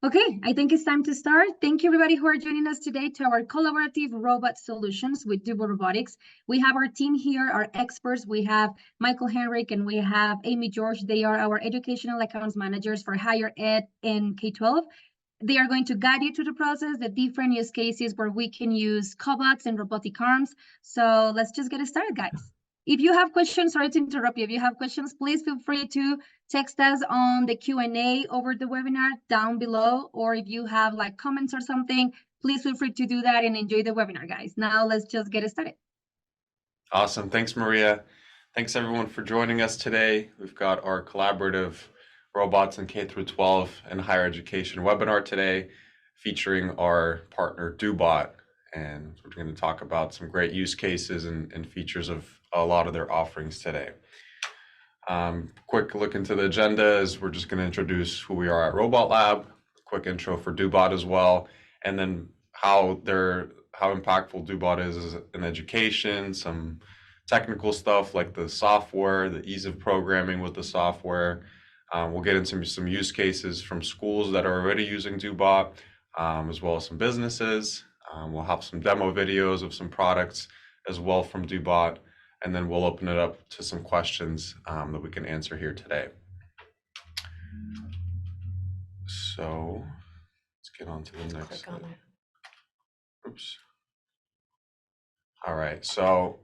Okay, I think it's time to start. Thank you everybody who are joining us today to our collaborative robot solutions with Dobot Robotics. We have our team here, our experts. We have Michael Henrik and we have Amy George. They are our educational accounts managers for higher ed and K-12. They are going to guide you through the process, the different use cases where we can use cobots and robotic arms. So let's just get started, guys. If you have questions, sorry to interrupt you. If you have questions, please feel free to text us on the Q&A over the webinar down below. Or if you have like comments or something, please feel free to do that and enjoy the webinar, guys. Now let's just get started. Awesome. Thanks, Maria. Thanks everyone for joining us today. We've got our collaborative robots in K-12 and higher education webinar today featuring our partner Dobot. And we're going to talk about some great use cases and features of a lot of their offerings today. Quick look into the agenda is we're just going to introduce who we are at Robot Lab, quick intro for Dobot as well, and then how impactful Dobot is in education, some technical stuff like the software, the ease of programming with the software. We'll get into some use cases from schools that are already using Dobot, as well as some businesses. We'll have some demo videos of some products as well from Dobot, and then we'll open it up to some questions that we can answer here today. So let's get on to the next slide. Oops. All right, so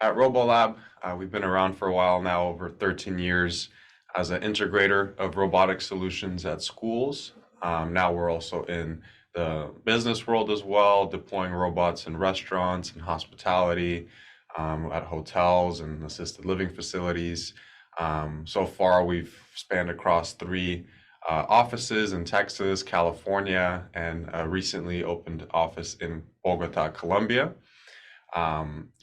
at RoboLab, we've been around for a while now, over 13 years as an integrator of robotic solutions at schools. Now we're also in the business world as well, deploying robots in restaurants and hospitality, at hotels and assisted living facilities. So far, we've spanned across 3 offices in Texas, California, and a recently opened office in Bogota, Colombia.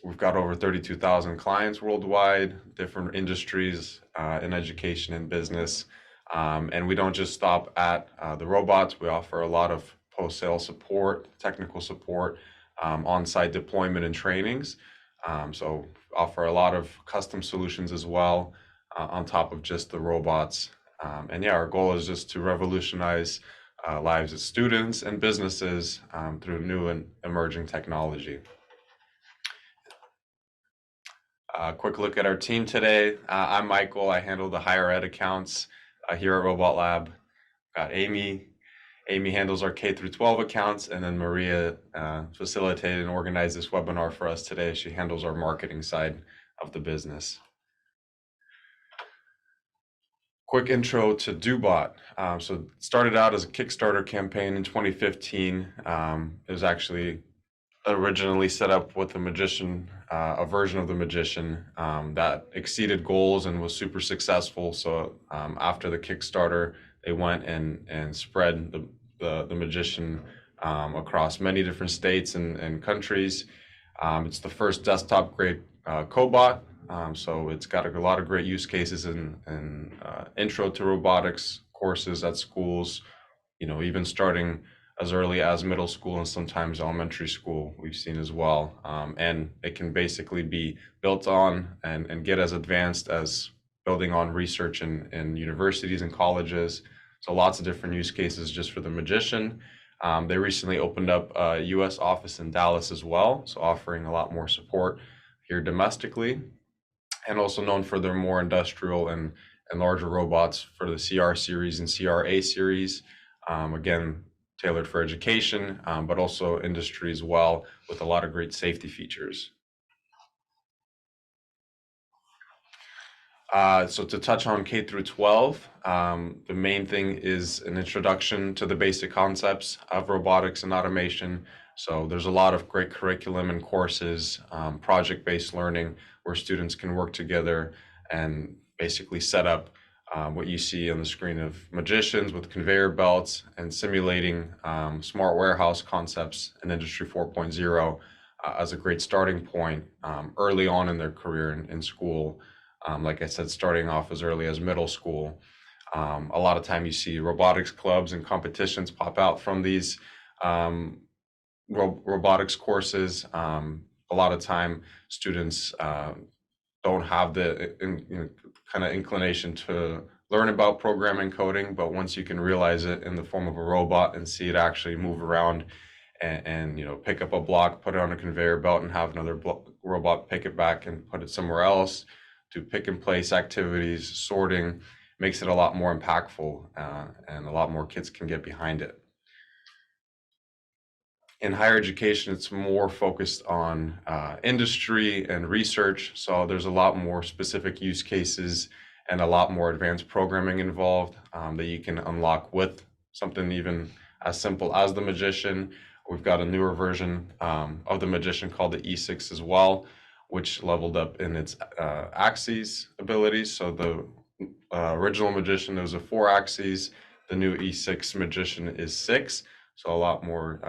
We've got over 32,000 clients worldwide, different industries in education and business. And we don't just stop at the robots. We offer a lot of post-sale support, technical support, on-site deployment and trainings. So offer a lot of custom solutions as well on top of just the robots. And yeah, our goal is just to revolutionize lives of students and businesses through new and emerging technology. Quick look at our team today. I'm Michael. I handle the higher ed accounts here at Robot Lab. Got Amy. Amy handles our K-12 accounts, and then Maria facilitated and organized this webinar for us today. She handles our marketing side of the business. Quick intro to Dobot. So it started out as a Kickstarter campaign in 2015. It was actually originally set up with a version of the Magician that exceeded goals and was super successful. So after the Kickstarter, they went and spread the Magician across many different states and countries. It's the first desktop-grade cobot, so it's got a lot of great use cases and intro to robotics courses at schools, even starting as early as middle school and sometimes elementary school we've seen as well. And it can basically be built on and get as advanced as building on research in universities and colleges. So lots of different use cases just for the Magician. They recently opened up a US office in Dallas as well, so offering a lot more support here domestically, and also known for their more industrial and larger robots for the CR series and CRA series. Again, tailored for education, but also industry as well, with a lot of great safety features. So to touch on K-12, the main thing is an introduction to the basic concepts of robotics and automation. So there's a lot of great curriculum and courses, project-based learning, where students can work together and basically set up what you see on the screen of Magicians with conveyor belts and simulating smart warehouse concepts in Industry 4.0 as a great starting point early on in their career in school. Like I said, starting off as early as middle school. A lot of time you see robotics clubs and competitions pop out from these robotics courses. A lot of time students don't have the kind of inclination to learn about programming coding, but once you can realize it in the form of a robot and see it actually move around and pick up a block, put it on a conveyor belt, and have another robot pick it back and put it somewhere else, do pick and place activities, sorting, makes it a lot more impactful, and a lot more kids can get behind it. In higher education, it's more focused on industry and research, so there's a lot more specific use cases and a lot more advanced programming involved that you can unlock with something even as simple as the Magician. We've got a newer version of the Magician called the E6 as well, which leveled up in its axes abilities. So the original Magician, there was a 4 axes. The new E6 Magician is 6. So a lot more,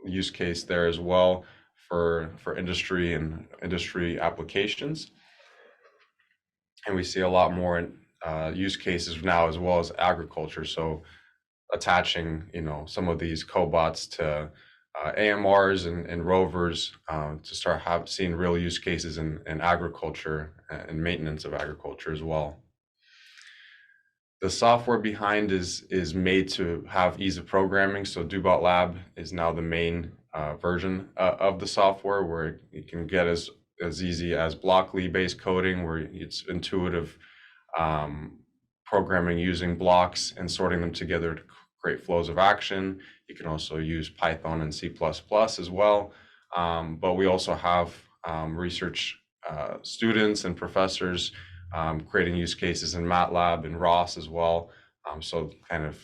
use case there as well for industry and industry applications. And we see a lot more use cases now as well as agriculture. So attaching, some of these cobots to AMRs and rovers to start seeing real use cases in agriculture and maintenance of agriculture as well. The software behind is made to have ease of programming. So Dobot Lab is now the main version of the software, where you can get as easy as Blockly-based coding, where it's intuitive programming using blocks and sorting them together to create flows of action. You can also use Python and C++ as well. But we also have research students and professors creating use cases in MATLAB and ROS as well. So kind of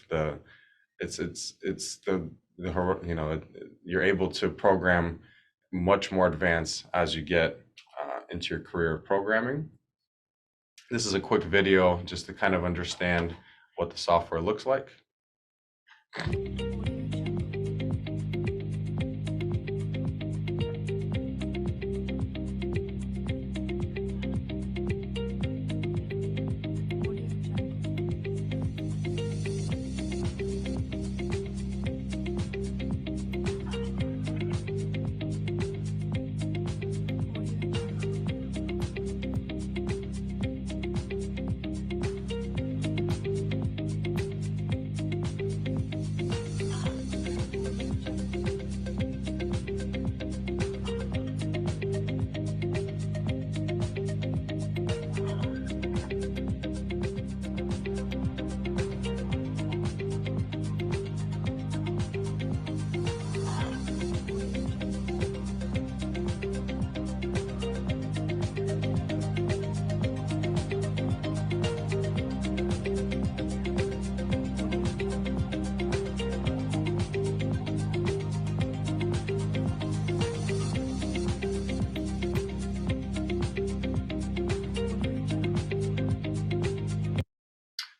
you're able to program much more advanced as you get into your career of programming. This is a quick video just to kind of understand what the software looks like.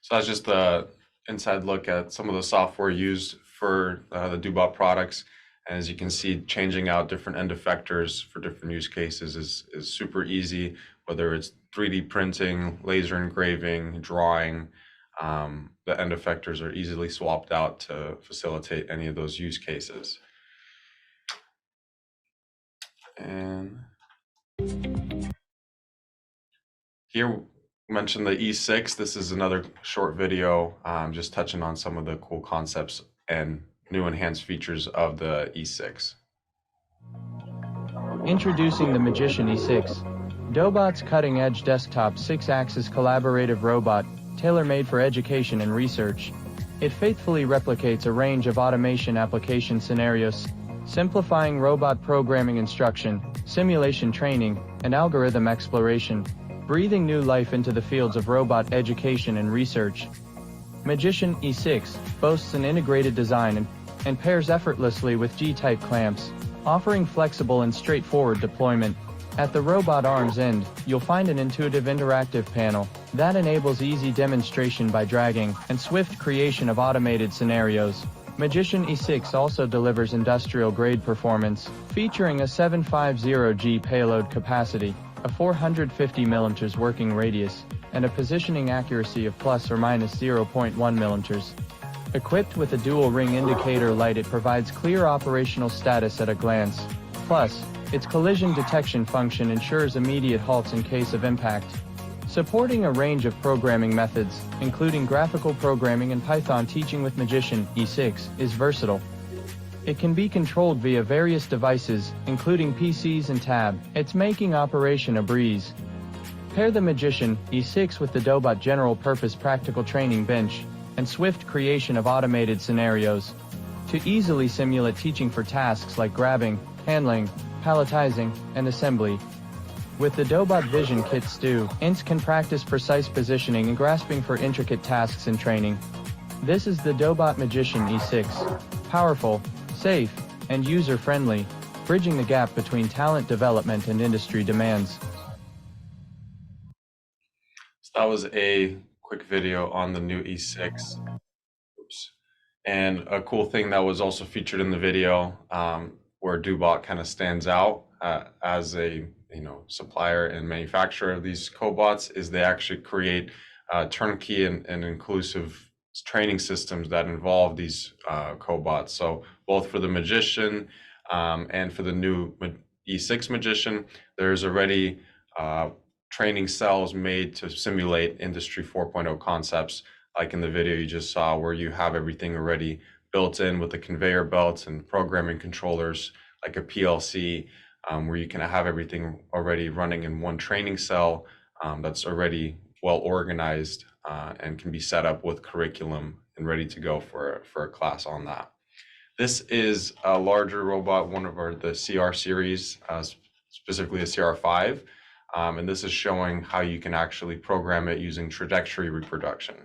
So that's just the inside look at some of the software used for the Dobot products. And as you can see, changing out different end effectors for different use cases is super easy, whether it's 3D printing, laser engraving, drawing. The end effectors are easily swapped out to facilitate any of those use cases. And here, mentioned the E6. This is another short video just touching on some of the cool concepts and new enhanced features of the E6. Introducing the Magician E6, Dobot's cutting-edge desktop 6-axis collaborative robot, tailor-made for education and research. It faithfully replicates a range of automation application scenarios, simplifying robot programming instruction, simulation training, and algorithm exploration, breathing new life into the fields of robot education and research. Magician E6 boasts an integrated design and pairs effortlessly with G-type clamps, offering flexible and straightforward deployment. At the robot arm's end, you'll find an intuitive interactive panel that enables easy demonstration by dragging and swift creation of automated scenarios. Magician E6 also delivers industrial-grade performance, featuring a 750G payload capacity, a 450 mm working radius, and a positioning accuracy of plus or minus 0.1 mm. Equipped with a dual ring indicator light, it provides clear operational status at a glance. Plus, its collision detection function ensures immediate halts in case of impact. Supporting a range of programming methods, including graphical programming and Python teaching with Magician E6, is versatile. It can be controlled via various devices, including PCs and tab. It's making operation a breeze. Pair the Magician E6 with the Dobot General Purpose Practical Training Bench and swift creation of automated scenarios to easily simulate teaching for tasks like grabbing, handling, palletizing, and assembly. With the Dobot Vision Kit students can practice precise positioning and grasping for intricate tasks in training. This is the Dobot Magician E6. Powerful, safe, and user-friendly, bridging the gap between talent development and industry demands. So that was a quick video on the new E6. Oops. And a cool thing that was also featured in the video, where Dobot kind of stands out as a supplier and manufacturer of these cobots, is they actually create turnkey and inclusive training systems that involve these cobots. So both for the Magician and for the new E6 Magician, there's already training cells made to simulate Industry 4.0 concepts, like in the video you just saw, where you have everything already built in with the conveyor belts and programming controllers, like a PLC, where you can have everything already running in one training cell that's already well organized and can be set up with curriculum and ready to go for a class on that. This is a larger robot, one of the CR series, specifically a CR5, and this is showing how you can actually program it using trajectory reproduction.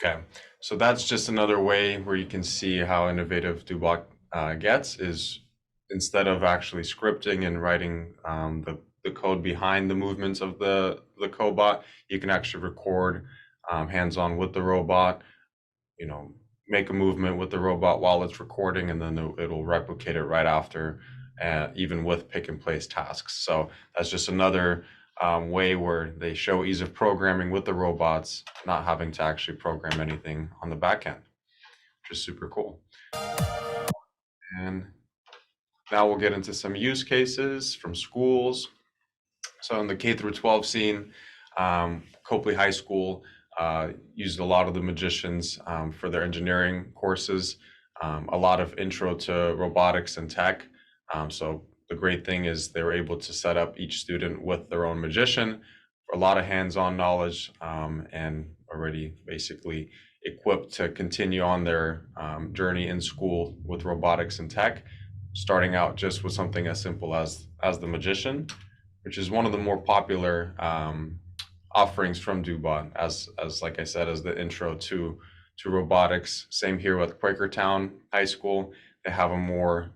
Okay, so that's just another way where you can see how innovative Dobot gets, is instead of actually scripting and writing the code behind the movements of the cobot, you can actually record hands-on with the robot, make a movement with the robot while it's recording, and then it'll replicate it right after, even with pick and place tasks. So that's just another way where they show ease of programming with the robots, not having to actually program anything on the back end, which is super cool. And now we'll get into some use cases from schools. So in the K through 12 scene, Copley High School used a lot of the Magicians for their engineering courses, a lot of intro to robotics and tech. So the great thing is they were able to set up each student with their own Magician, a lot of hands-on knowledge, and already basically equipped to continue on their journey in school with robotics and tech, starting out just with something as simple as the Magician, which is one of the more popular offerings from Dobot, as like I said, as the intro to robotics. Same here with Quakertown High School. They have a more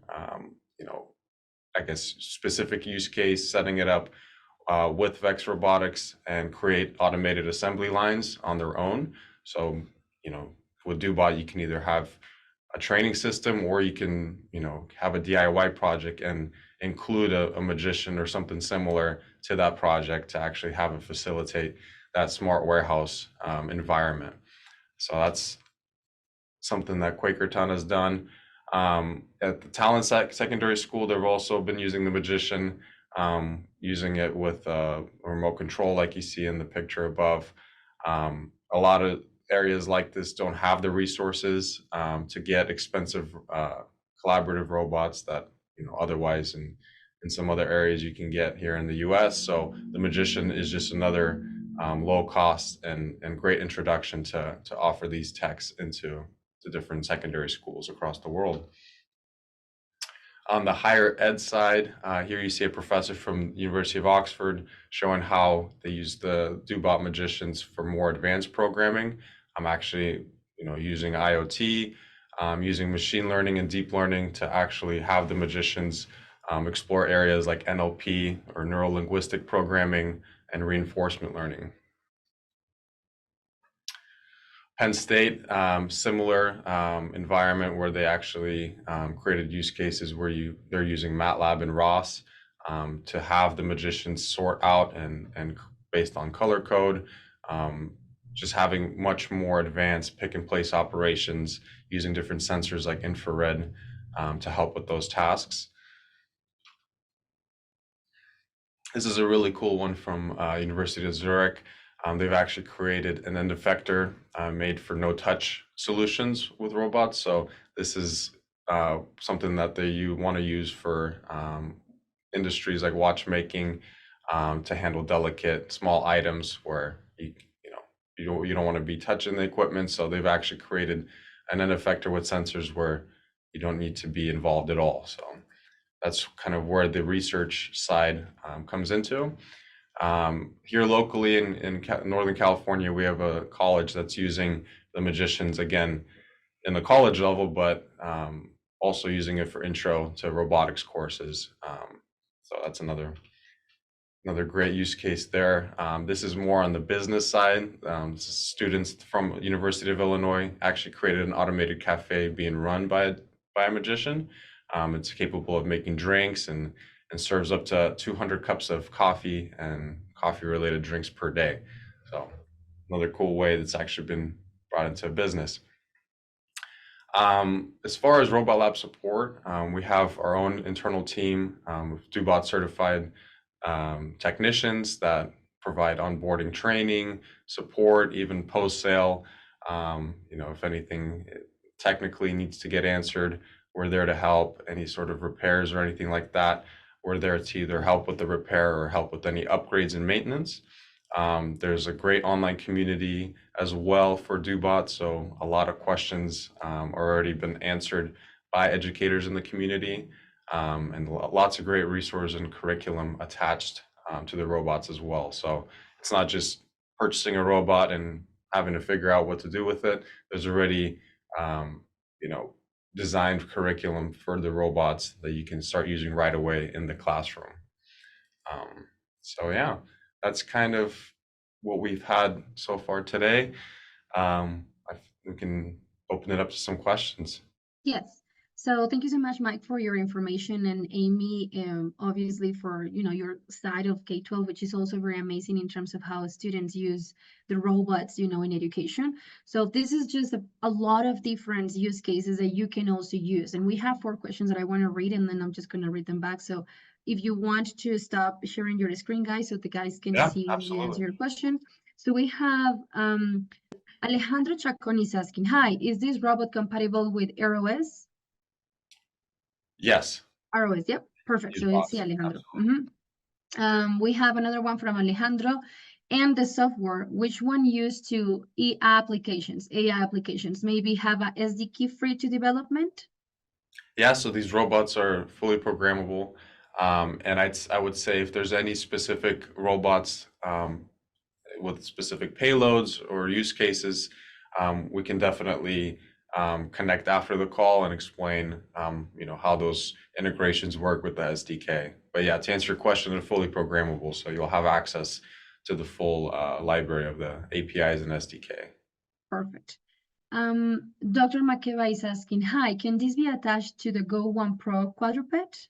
I guess, specific use case, setting it up with Vex Robotics and create automated assembly lines on their own. So, with Dobot, you can either have a training system, or you can, have a DIY project and include a magician or something similar to that project to actually have it facilitate that smart warehouse environment. So that's something that Quakertown has done. At the Talent Secondary School, they've also been using the magician, using it with a remote control like you see in the picture above. A lot of areas like this don't have the resources to get expensive collaborative robots that otherwise in some other areas you can get here in the US. So the magician is just another low cost and great introduction to offer these techs into different secondary schools across the world. On the higher ed side, here you see a professor from the University of Oxford showing how they use the Dobot magicians for more advanced programming. I'm actually, using IoT, using machine learning and deep learning to actually have the magicians explore areas like NLP or neuro-linguistic programming and reinforcement learning. Penn State, similar environment where they actually created use cases where they're using MATLAB and ROS to have the magicians sort out and based on color code, just having much more advanced pick and place operations using different sensors like infrared to help with those tasks. This is a really cool one from University of Zurich. They've actually created an end effector made for no-touch solutions with robots. So this is something that you want to use for industries like watchmaking to handle delicate small items where you don't want to be touching the equipment. So they've actually created an end effector with sensors where you don't need to be involved at all. So that's kind of where the research side comes into. Here locally in Northern California, we have a college that's using the magicians again in the college level, but also using it for intro to robotics courses. So that's another great use case there. This is more on the business side. Students from University of Illinois actually created an automated cafe being run by a magician. It's capable of making drinks and serves up to 200 cups of coffee and coffee-related drinks per day. So another cool way that's actually been brought into business. As far as Robot Lab support, we have our own internal team with Dobot certified technicians that provide onboarding training, support, even post-sale. If anything technically needs to get answered, we're there to help. Any sort of repairs or anything like that, we're there to either help with the repair or help with any upgrades and maintenance. There's a great online community as well for Dobot, so a lot of questions are already been answered by educators in the community, and lots of great resources and curriculum attached to the robots as well. So it's not just purchasing a robot and having to figure out what to do with it. There's already designed curriculum for the robots that you can start using right away in the classroom. So yeah, that's kind of what we've had so far today. We can open it up to some questions. Yes. So thank you so much, Mike, for your information, and Amy, obviously for your side of K-12, which is also very amazing in terms of how students use the robots, in education. So this is just a lot of different use cases that you can also use. And we have 4 questions that I want to read, and then I'm just going to read them back. So if you want to stop sharing your screen, guys, so the guys can see and answer your question. So we have Alejandro Chacon is asking, hi, is this robot compatible with ROS? Yes. ROS, yep, perfect. So it's Alejandro. We have another one from Alejandro. And the software, which one used to AI applications, maybe have a SDK free to development? Yeah, so these robots are fully programmable. And I would say if there's any specific robots with specific payloads or use cases, we can definitely connect after the call and explain, how those integrations work with the SDK. But yeah, to answer your question, they're fully programmable, so you'll have access to the full library of the APIs and SDK. Perfect. Dr. Makeba is asking, hi, can this be attached to the Go One Pro quadruped?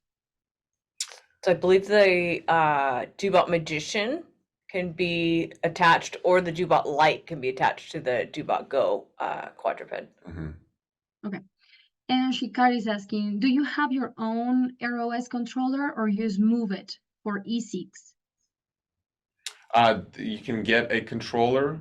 So I believe the Dobot Magician can be attached, or the Dobot Lite can be attached to the Dobot Go quadruped. Mm-hmm. Okay. And Shikari is asking, do you have your own ROS controller or use Move It for E6? You can get a controller.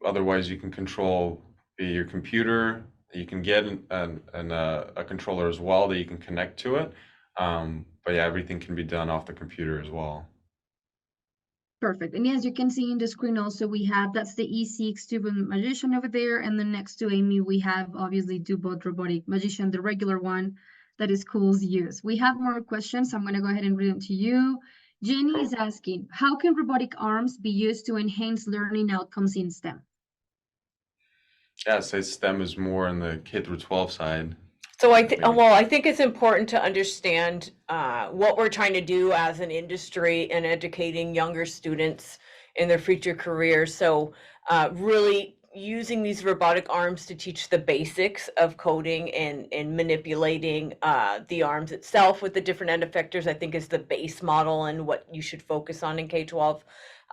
Otherwise, you can control via your computer. You can get a controller as well that you can connect to it. But yeah, everything can be done off the computer as well. Perfect. And as you can see in the screen also, we have, that's the E6 Dobot Magician over there. And then next to Amy, we have obviously Dobot Robotic Magician, the regular one that is schools use. We have more questions. I'm going to go ahead and read them to you. Jenny is asking, how can robotic arms be used to enhance learning outcomes in STEM? Yeah, I'd say STEM is more on the K through 12 side. So I think it's important to understand what we're trying to do as an industry in educating younger students in their future careers. So really using these robotic arms to teach the basics of coding and manipulating the arms itself with the different end effectors, I think is the base model and what you should focus on in K-12.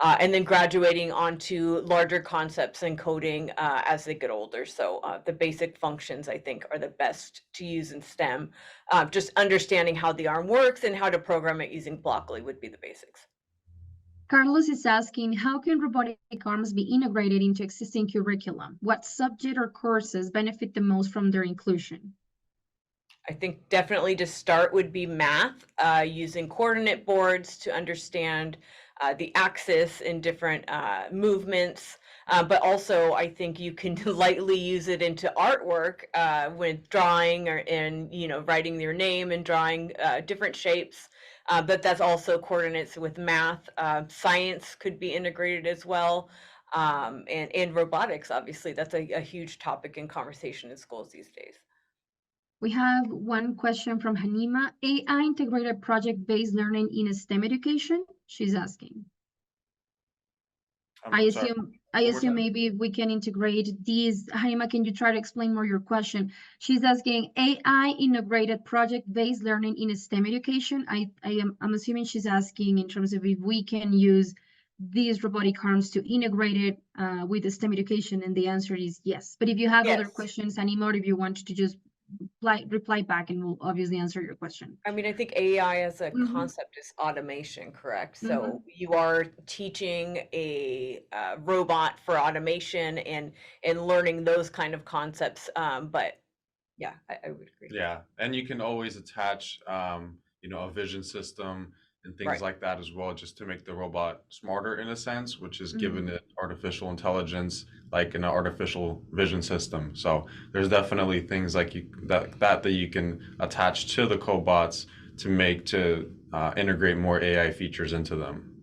And then graduating onto larger concepts and coding as they get older. So the basic functions, I think, are the best to use in STEM. Just understanding how the arm works and how to program it using Blockly would be the basics. Carlos is asking, how can robotic arms be integrated into existing curriculum? What subject or courses benefit the most from their inclusion? I think definitely to start would be math, using coordinate boards to understand the axis in different movements. But also, I think you can lightly use it into artwork with drawing writing your name and drawing different shapes. But that's also coordinates with math. Science could be integrated as well. And robotics, obviously, that's a huge topic in conversation in schools these days. We have one question from Hanima. AI integrated project-based learning in STEM education? She's asking. I assume maybe we can integrate these. Hanima, can you try to explain more your question? She's asking AI integrated project-based learning in STEM education. I'm assuming she's asking in terms of if we can use these robotic arms to integrate it with the STEM education, and the answer is yes. But if you have other questions, Hanima, or if you want to just reply back, and we'll obviously answer your question. I mean, I think AI as a concept is automation, correct? So you are teaching a robot for automation and learning those kind of concepts. But yeah, I would agree. Yeah, and you can always attach, a vision system and things like that as well, just to make the robot smarter in a sense, which is giving it artificial intelligence, like an artificial vision system. So there's definitely things like that you can attach to the cobots to integrate more AI features into them.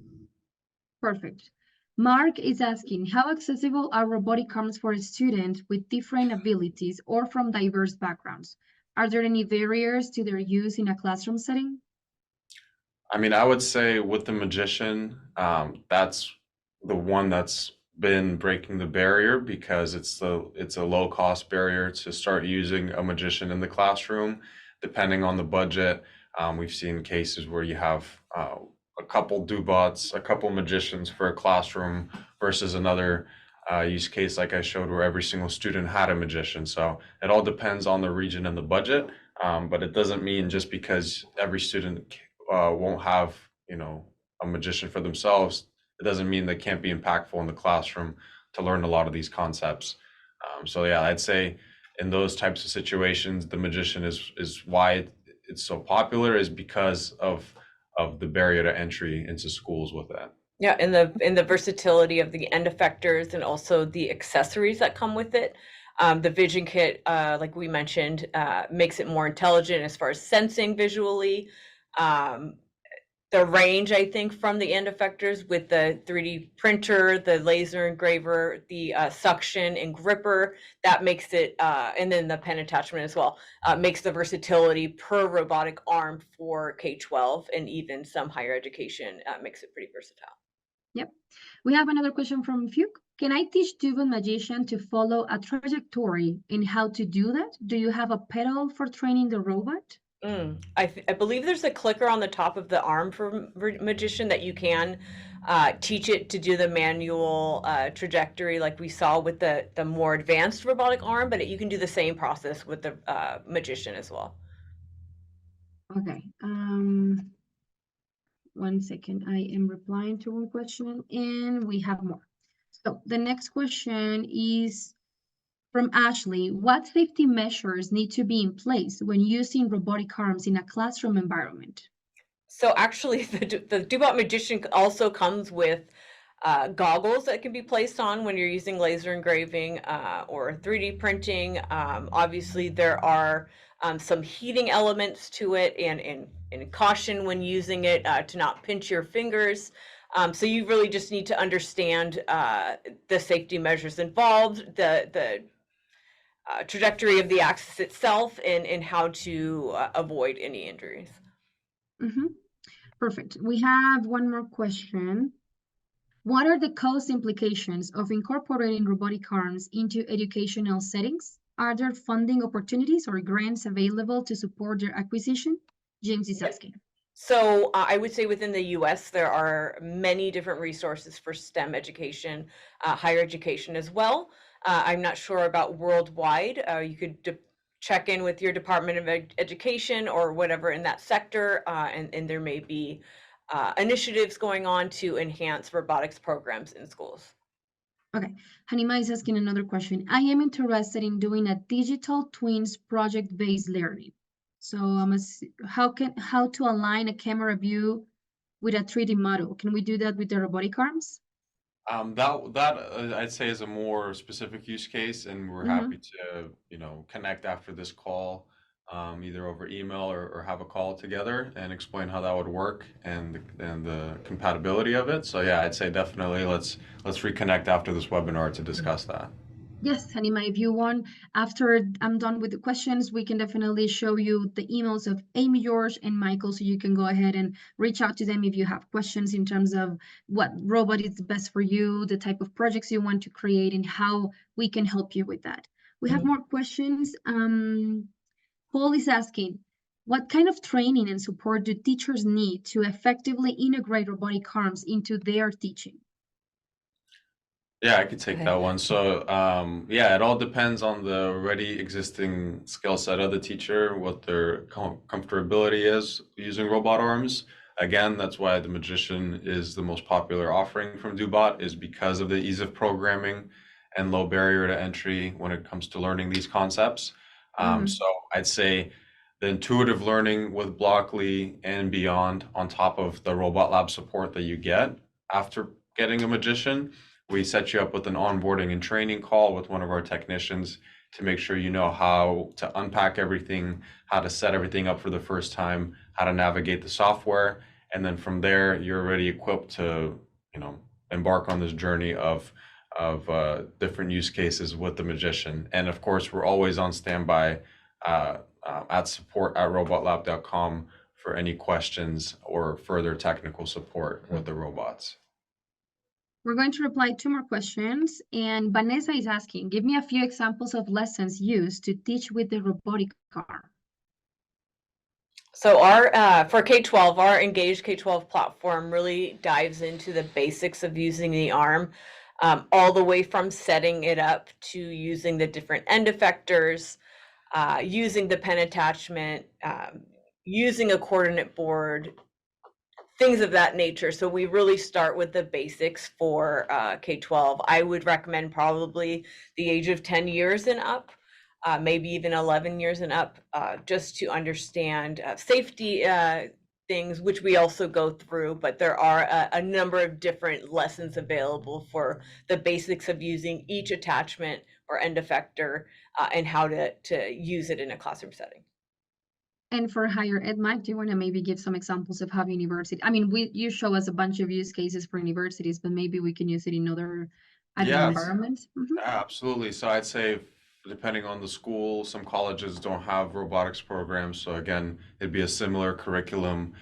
Perfect. Mark is asking, how accessible are robotic arms for a student with different abilities or from diverse backgrounds? Are there any barriers to their use in a classroom setting? I mean, I would say with the magician, that's the one that's been breaking the barrier, because it's a low cost barrier to start using a magician in the classroom. Depending on the budget, we've seen cases where you have a couple Dobots, a couple magicians for a classroom versus another use case like I showed where every single student had a magician. So it all depends on the region and the budget, but it doesn't mean just because every student won't have a magician for themselves, it doesn't mean they can't be impactful in the classroom to learn a lot of these concepts. So yeah, I'd say in those types of situations, the magician is why it's so popular, is because of the barrier to entry into schools with that. Yeah, and the versatility of the end effectors and also the accessories that come with it. The vision kit, like we mentioned, makes it more intelligent as far as sensing visually. range, I think, from the end effectors with the 3D printer, the laser engraver, the suction and gripper, that makes it, and then the pen attachment as well, makes the versatility per robotic arm for K-12 and even some higher education, makes it pretty versatile. Yep. We have another question from Fuke. Can I teach Dobot Magician to follow a trajectory in how to do that? Do you have a pedal for training the robot? I believe there's a clicker on the top of the arm for Magician that you can teach it to do the manual trajectory like we saw with the more advanced robotic arm, but you can do the same process with the Magician as well. Okay. 1 second. I am replying to one question and we have more. So the next question is from Ashley. What safety measures need to be in place when using robotic arms in a classroom environment? So actually, the Dobot Magician also comes with goggles that can be placed on when you're using laser engraving or 3D printing. Obviously, there are some heating elements to it and caution when using it to not pinch your fingers. So you really just need to understand the safety measures involved, the trajectory of the axis itself, and how to avoid any injuries. Perfect. We have one more question. What are the cost implications of incorporating robotic arms into educational settings? Are there funding opportunities or grants available to support their acquisition? James is asking. So I would say within the US, there are many different resources for STEM education, higher education as well. I'm not sure about worldwide. You could check in with your Department of Education or whatever in that sector, and there may be initiatives going on to enhance robotics programs in schools. Okay, Hanima is asking another question. I am interested in doing a digital twins project-based learning. So how to align a camera view with a 3D model? Can we do that with the robotic arms? That I'd say is a more specific use case, and we're happy to connect after this call, either over email or have a call together and explain how that would work and the compatibility of it. So yeah, I'd say definitely let's reconnect after this webinar to discuss that. Yes, Hanima, if you want, after I'm done with the questions, we can definitely show you the emails of Amy, George, and Michael, so you can go ahead and reach out to them if you have questions in terms of what robot is the best for you, the type of projects you want to create, and how we can help you with that. We have more questions. Paul is asking, what kind of training and support do teachers need to effectively integrate robotic arms into their teaching? Yeah, I could take that one. So, yeah, it all depends on the already existing skill set of the teacher, what their comfortability is using robot arms. Again, that's why the Magician is the most popular offering from Dobot, is because of the ease of programming and low barrier to entry when it comes to learning these concepts. So I'd say the intuitive learning with Blockly and beyond, on top of the Robot Lab support that you get after getting a Magician, we set you up with an onboarding and training call with one of our technicians to make sure you know how to unpack everything, how to set everything up for the first time, how to navigate the software. And then from there, you're already equipped to, embark on this journey of different use cases with the Magician. And of course, we're always on standby at support@robotlab.com for any questions or further technical support with the robots. We're going to reply 2 more questions, and Vanessa is asking, give me a few examples of lessons used to teach with the robotic arm. So for K-12, our Engage K-12 platform really dives into the basics of using the arm, all the way from setting it up to using the different end effectors, using the pen attachment, using a coordinate board, things of that nature. So we really start with the basics for K-12. I would recommend probably the age of 10 years and up, maybe even 11 years and up, just to understand safety things, which we also go through, but there are a number of different lessons available for the basics of using each attachment or end effector and how to use it in a classroom setting. And for higher ed, Mike, do you want to maybe give some examples of how university? I mean, you show us a bunch of use cases for universities, but maybe we can use it in other, I don't know, Yes, environments. absolutely. So I'd say depending on the school, some colleges don't have robotics programs. So again, it'd be a similar curriculum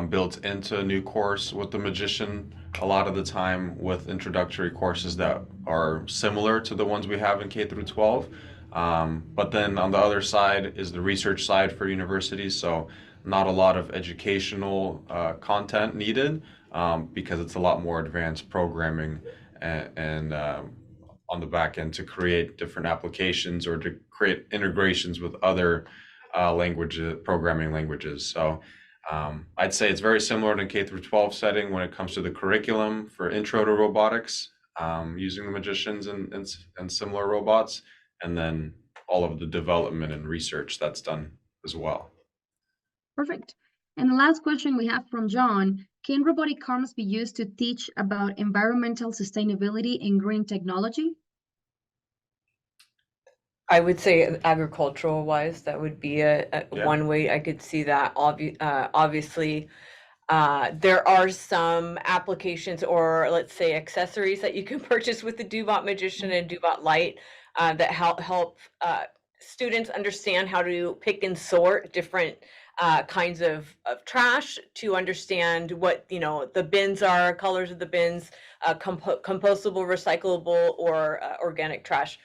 built into a new course with the magician. A lot of the time with introductory courses that are similar to the ones we have in K through 12. But then on the other side is the research side for universities. So not a lot of educational content needed because it's a lot more advanced programming and on the back end to create different applications or to create integrations with other programming languages. So I'd say it's very similar to K through 12 setting when it comes to the curriculum for intro to robotics, using the magicians and similar robots, and then all of the development and research that's done as well. Perfect. And the last question we have from John, can robotic arms be used to teach about environmental sustainability and green technology? I would say agricultural wise, that would be Yeah. one way I could see that. Obviously, there are some applications or let's say accessories that you can purchase with the Dobot Magician and Dobot Lite that help students understand how to pick and sort different kinds of trash, to understand what the bins are, colors of the bins, compostable, recyclable, or organic trash.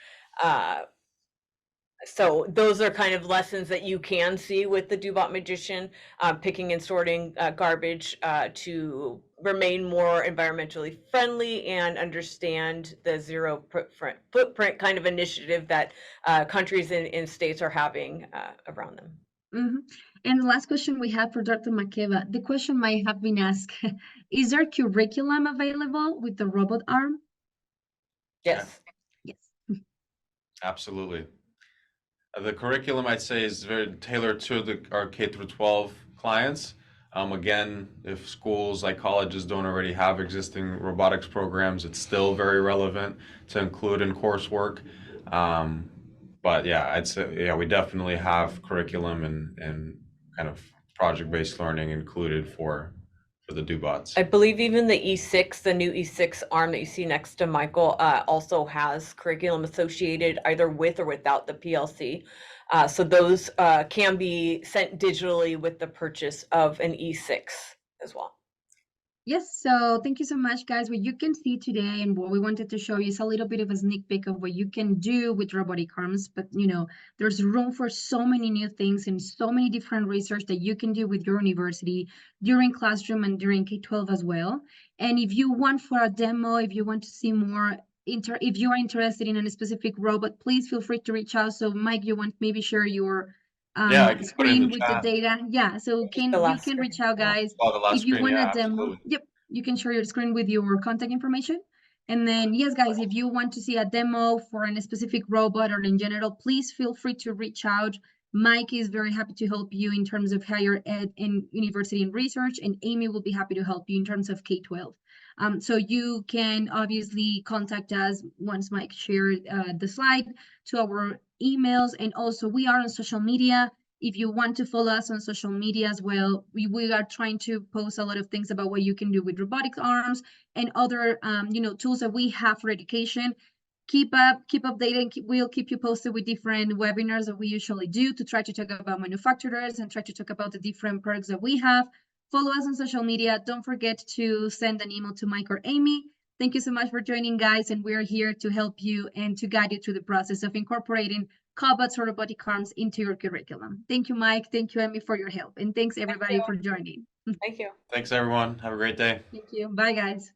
So those are kind of lessons that you can see with the Dobot Magician, picking and sorting garbage to remain more environmentally friendly and understand the zero footprint kind of initiative that countries and states are having around them. And the last question we have for Dr. Makeva, the question might have been asked, is there curriculum available with the robot arm? Yes. Yes. Absolutely. The curriculum, I'd say, is very tailored to our K through 12 clients. Again, if schools like colleges don't already have existing robotics programs, it's still very relevant to include in coursework. But yeah, I'd say, yeah, we definitely have curriculum and kind of project-based learning included for the Dobots. I believe even the E6, the new E6 arm that you see next to Michael, also has curriculum associated either with or without the PLC. So those can be sent digitally with the purchase of an E6 as well. Yes, so thank you so much, guys. What you can see today and what we wanted to show you is a little bit of a sneak peek of what you can do with robotic arms. But, there's room for so many new things and so many different research that you can do with your university during classroom and during K-12 as well. And if you want for a demo, if you want to see more, if you are interested in a specific robot, please feel free to reach out. So, Mike, you want maybe share your Yeah, I can put it in screen the with chat. the data. Yeah, so The you last can screen. reach out, guys. Oh, the last If you screen, want yeah, a demo, absolutely. yep, you can share your screen with your contact information. And then, yes, guys, if you want to see a demo for a specific robot or in general, please feel free to reach out. Mike is very happy to help you in terms of higher ed and university and research, and Amy will be happy to help you in terms of K-12. So you can obviously contact us once Mike shared the slide to our emails, and also we are on social media. If you want to follow us on social media as well, we are trying to post a lot of things about what you can do with robotic arms and other tools that we have for education. Keep updated. We'll keep you posted with different webinars that we usually do to try to talk about manufacturers and try to talk about the different products that we have. Follow us on social media. Don't forget to send an email to Mike or Amy. Thank you so much for joining, guys, and we're here to help you and to guide you through the process of incorporating cobots or robotic arms into your curriculum. Thank you, Mike. Thank you, Amy, for your help. And thanks, everybody, for joining. Thank you. Thanks, everyone. Have a great day. Thank you. Bye, guys.